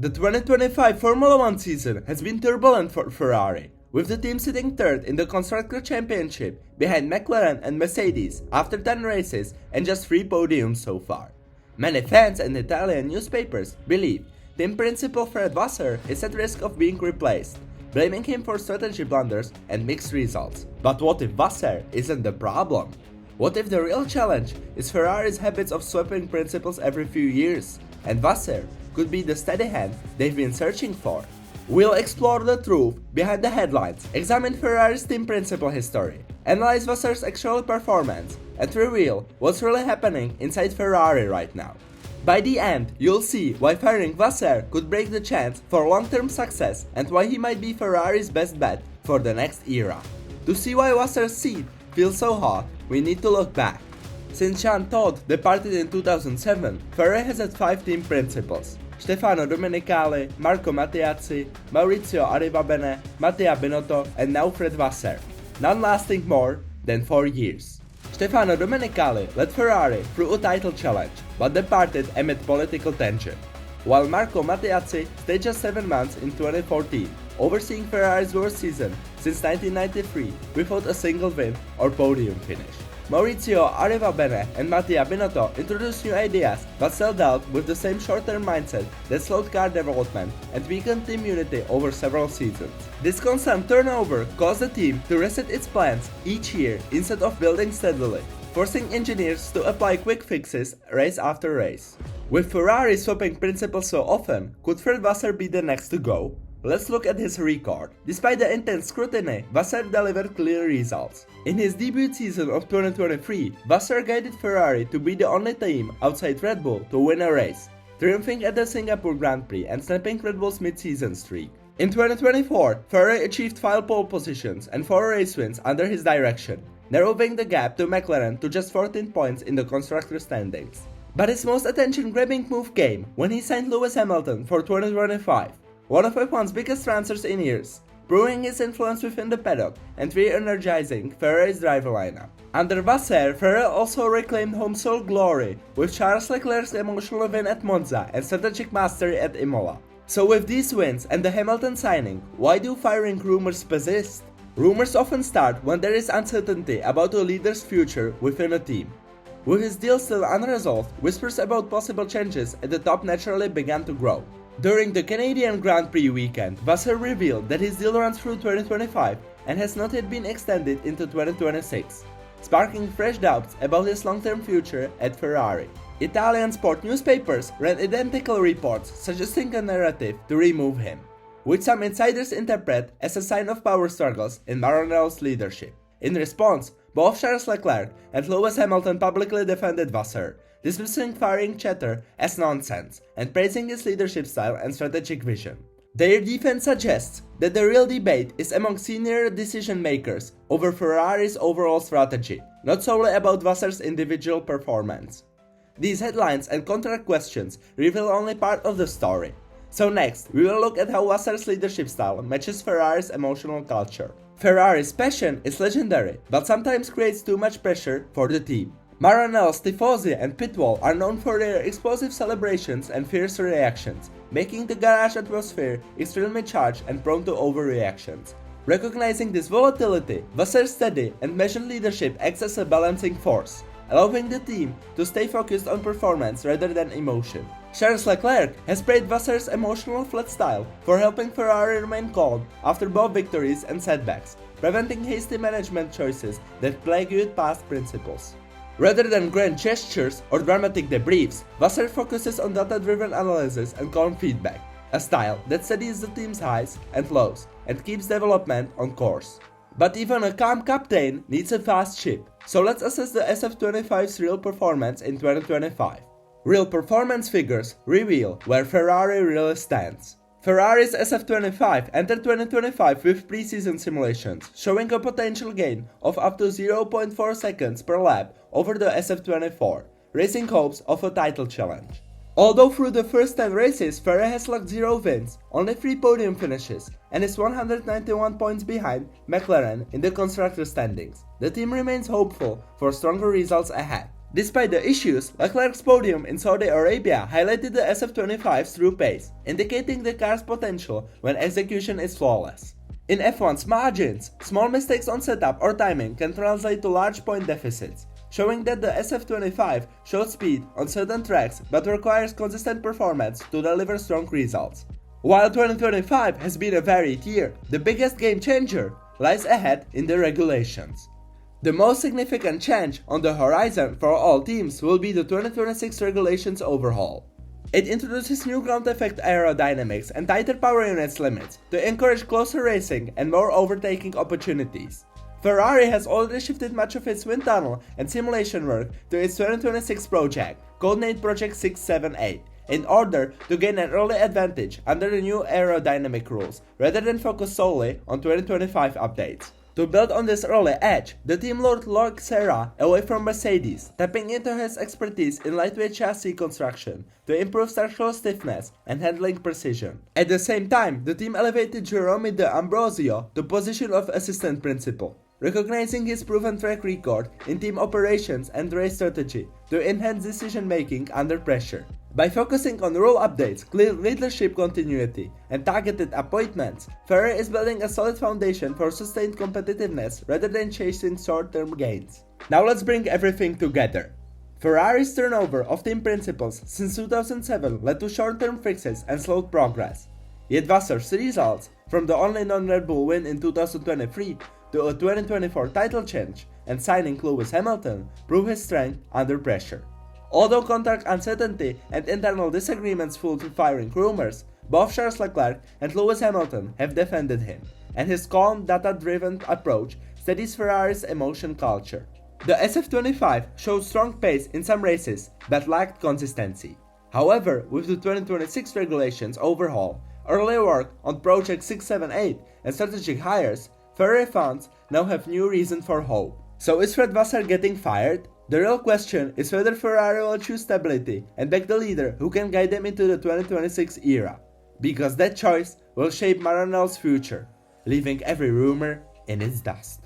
The 2025 Formula 1 season has been turbulent for Ferrari, with the team sitting third in the Constructors' Championship behind McLaren and Mercedes after 10 races and just 3 podiums so far. Many fans and Italian newspapers believe team principal Fred Vasseur is at risk of being replaced, blaming him for strategy blunders and mixed results. But what if Vasseur isn't the problem? What if the real challenge is Ferrari's habits of swapping principals every few years, and Vasseur could be the steady hand they've been searching for? We'll explore the truth behind the headlines, examine Ferrari's team principal history, analyze Vasseur's actual performance, and reveal what's really happening inside Ferrari right now. By the end, you'll see why firing Vasseur could break the chance for long-term success and why he might be Ferrari's best bet for the next era. To see why Vasseur's seat feels so hot, we need to look back. Since Jean Todt departed in 2007, Ferrari has had 5 team principals: Stefano Domenicali, Marco Materazzi, Maurizio Arrivabene, Matteo Binotto, and now Fred Vasseur, none lasting more than 4 years. Stefano Domenicali led Ferrari through a title challenge, but departed amid political tension, while Marco Materazzi stayed just 7 months in 2014, overseeing Ferrari's worst season since 1993 without a single win or podium finish. Maurizio Arrivabene and Matteo Binotto introduced new ideas but still dealt with the same short-term mindset that slowed car development and weakened team unity over several seasons. This constant turnover caused the team to reset its plans each year instead of building steadily, forcing engineers to apply quick fixes race after race. With Ferrari swapping principals so often, could Fred Vasseur be the next to go? Let's look at his record. Despite the intense scrutiny, Vasseur delivered clear results. In his debut season of 2023, Vasseur guided Ferrari to be the only team outside Red Bull to win a race, triumphing at the Singapore Grand Prix and snapping Red Bull's mid-season streak. In 2024, Ferrari achieved 5 pole positions and 4 race wins under his direction, narrowing the gap to McLaren to just 14 points in the constructor standings. But his most attention-grabbing move came when he signed Lewis Hamilton for 2025. One of F1's biggest transfers in years, proving his influence within the paddock and re-energizing Ferrari's driver lineup. Under Vasseur, Ferrari also reclaimed home soil glory with Charles Leclerc's emotional win at Monza and strategic mastery at Imola. So with these wins and the Hamilton signing, why do firing rumors persist? Rumors often start when there is uncertainty about a leader's future within a team. With his deal still unresolved, whispers about possible changes at the top naturally began to grow. During the Canadian Grand Prix weekend, Vasseur revealed that his deal runs through 2025 and has not yet been extended into 2026, sparking fresh doubts about his long-term future at Ferrari. Italian sport newspapers ran identical reports suggesting a narrative to remove him, which some insiders interpret as a sign of power struggles in Maranello's leadership. In response, both Charles Leclerc and Lewis Hamilton publicly defended Vasseur, dismissing firing chatter as nonsense and praising his leadership style and strategic vision. Their defense suggests that the real debate is among senior decision makers over Ferrari's overall strategy, not solely about Vasseur's individual performance. These headlines and contract questions reveal only part of the story. So next, we will look at how Vasseur's leadership style matches Ferrari's emotional culture. Ferrari's passion is legendary, but sometimes creates too much pressure for the team. Maranello's tifosi and pit wall are known for their explosive celebrations and fierce reactions, making the garage atmosphere extremely charged and prone to overreactions. Recognizing this volatility, Vasseur's steady and measured leadership acts as a balancing force, allowing the team to stay focused on performance rather than emotion. Charles Leclerc has praised Vasseur's emotional flat style for helping Ferrari remain calm after both victories and setbacks, preventing hasty management choices that plagued past principals. Rather than grand gestures or dramatic debriefs, Vasseur focuses on data-driven analysis and calm feedback, a style that studies the team's highs and lows and keeps development on course. But even a calm captain needs a fast ship, so let's assess the SF25's real performance in 2025. Real performance figures reveal where Ferrari really stands. Ferrari's SF25 entered 2025 with pre-season simulations, showing a potential gain of up to 0.4 seconds per lap over the SF24, raising hopes of a title challenge. Although through the first 10 races Ferrari has logged 0 wins, only 3 podium finishes, and is 191 points behind McLaren in the constructor standings, the team remains hopeful for stronger results ahead. Despite the issues, Leclerc's podium in Saudi Arabia highlighted the SF25's true pace, indicating the car's potential when execution is flawless. In F1's margins, small mistakes on setup or timing can translate to large point deficits, showing that the SF25 shows speed on certain tracks but requires consistent performance to deliver strong results. While 2025 has been a varied year, the biggest game changer lies ahead in the regulations. The most significant change on the horizon for all teams will be the 2026 regulations overhaul. It introduces new ground effect aerodynamics and tighter power units limits to encourage closer racing and more overtaking opportunities. Ferrari has already shifted much of its wind tunnel and simulation work to its 2026 project, codenamed Project 678, in order to gain an early advantage under the new aerodynamic rules, rather than focus solely on 2025 updates. To build on this early edge, the team lured Loic Serra away from Mercedes, tapping into his expertise in lightweight chassis construction to improve structural stiffness and handling precision. At the same time, the team elevated Jerome D'Ambrosio to the position of assistant principal, recognizing his proven track record in team operations and race strategy to enhance decision-making under pressure. By focusing on rule updates, clear leadership continuity, and targeted appointments, Ferrari is building a solid foundation for sustained competitiveness rather than chasing short-term gains. Now let's bring everything together. Ferrari's turnover of team principals since 2007 led to short-term fixes and slowed progress. Yet Vasseur's results, from the only non-Red Bull win in 2023 to a 2024 title change and signing Lewis Hamilton, prove his strength under pressure. Although contract uncertainty and internal disagreements fueled firing rumors, both Charles Leclerc and Lewis Hamilton have defended him, and his calm, data-driven approach steadies Ferrari's emotion culture. The SF25 showed strong pace in some races but lacked consistency. However, with the 2026 regulations overhaul, early work on Project 678 and strategic hires, Ferrari fans now have new reason for hope. So is Fred Vasseur getting fired? The real question is whether Ferrari will choose stability and back the leader who can guide them into the 2026 era, because that choice will shape Maranello's future, leaving every rumor in its dust.